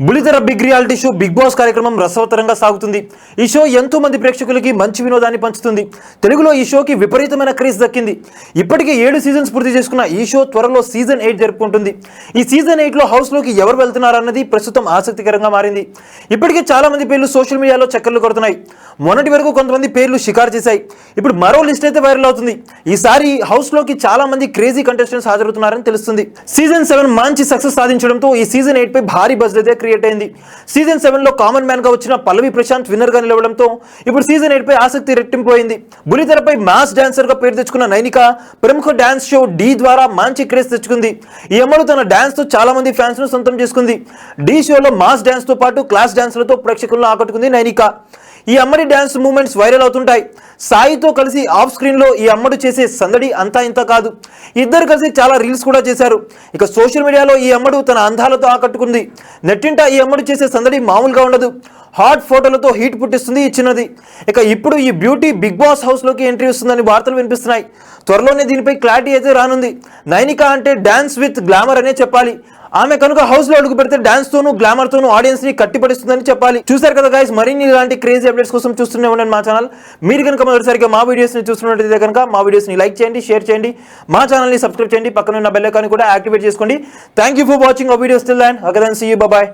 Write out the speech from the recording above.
బులితెర big reality show Bigg Boss కార్యక్రమం రసవత్తరంగా సాగుతుంది. ఈ షో ఎంతో మంది ప్రేక్షకులకి మంచి వినోదాన్ని పంచుతుంది. తెలుగులో ఈ షోకి విపరీతమైన క్రేజ్ దక్కింది. ఇప్పటికే 7 సీజన్స్ పూర్తి చేసుకున్న ఈ షో త్వరలో సీజన్ 8 జరుపుకుంటుంది. ఈ సీజన్ 8లో హౌస్లోకి ఎవరు వెళ్తున్నారన్నది ప్రస్తుతం ఆసక్తికరంగా మారింది. ఇప్పటికే చాలా మంది పేర్లు సోషల్ మీడియాలో చక్కర్లు కొడుతున్నాయి. మొన్నటి వరకు కొంతమంది పేర్లు షికారు చేశాయి. ఇప్పుడు మరో లిస్ట్ అయితే వైరల్ అవుతుంది. ఈసారి హౌస్లోకి చాలా మంది క్రేజీ కంటెస్టెంట్స్ హాజరవుతున్నారని తెలుస్తుంది. సీజన్ 7 మంచి సక్సెస్ సాధించడంతో ఈ సీజన్ 8 పై భారీ బజ్ అయితే క్రియేట్ అయింది. సీజన్ 7లో కామన్ మ్యాన్ గా వచ్చిన పల్లవి ప్రశాంత్ విన్నర్ గా నిలవడంతో ఇప్పుడు సీజన్ 8 పై ఆసక్తి రెట్టింపు అయింది. బులితెరపై మాస్ డాన్సర్ గా పేరు తెచ్చుకున్న నైనిక ప్రముఖ డాన్స్ షో డి ద్వారా మంచి క్రేజ్ తెచ్చుకుంది. ఈ అమ్మడు తన డాన్స్ తో చాలా మంది ఫ్యాన్స్ ను సొంతం చేసుకుంది. డి షోలో మాస్ డాన్స్ తో పాటు క్లాస్ డాన్స్లతో ప్రేక్షకులను ఆకట్టుకుంది నైనిక. ఈ అమ్మడి డాన్స్ మూమెంట్స్ వైరల్ అవుతుంటాయి. సాయితో కలిసి ఆఫ్ స్క్రీన్ లో ఈ అమ్మడు చేసే సందడి అంతా ఇంత కాదు. ఇద్దరు కలిసి చాలా రీల్స్ కూడా చేశారు. ఇక సోషల్ మీడియాలో ఈ అమ్మడు తన అందాలతో ఆకట్టుకుంది. నెట్టింట ఈ అమ్మడు చేసే సందడి మామూలుగా ఉండదు. హాట్ ఫోటోలతో హీట్ పుట్టిస్తుంది ఈ చిన్నది. ఇక ఇప్పుడు ఈ బ్యూటీ బిగ్ బాస్ హౌస్లోకి ఎంట్రీ వస్తుందని వార్తలు వినిపిస్తున్నాయి. త్వరలోనే దీనిపై క్లారిటీ అయితే రానుంది. నైనిక అంటే డాన్స్ విత్ గ్లామర్ అనే చెప్పాలి. ఆమె కనుక హౌస్ లో అడుగు పెడితే డాన్స్ తోనూ గ్లామర్ తోనూ ఆడియన్స్ ని కట్టిపడిస్తుందని చెప్పాలి. చూసారు కదా గైస్, మరిన్ని ఇలాంటి క్రేజీ అప్డేట్స్ కోసం చూస్తూనే ఉండండి మా ఛానల్. మీరు కనుక మొదటిసారిగా మా వీడియోస్ ని చూస్తున్నట్లయితే కనుక మా వీడియోస్ ని లైక్ చేయండి, షేర్ చేయండి, మా ఛానల్ ని సబ్స్క్రైబ్ చేయండి, పక్కన ఉన్న బెల్ ఐకాన్ కూడా యాక్టివేట్ చేసుకోండి. Thank you for watching our videos. Till then, okay then, see you, bye by.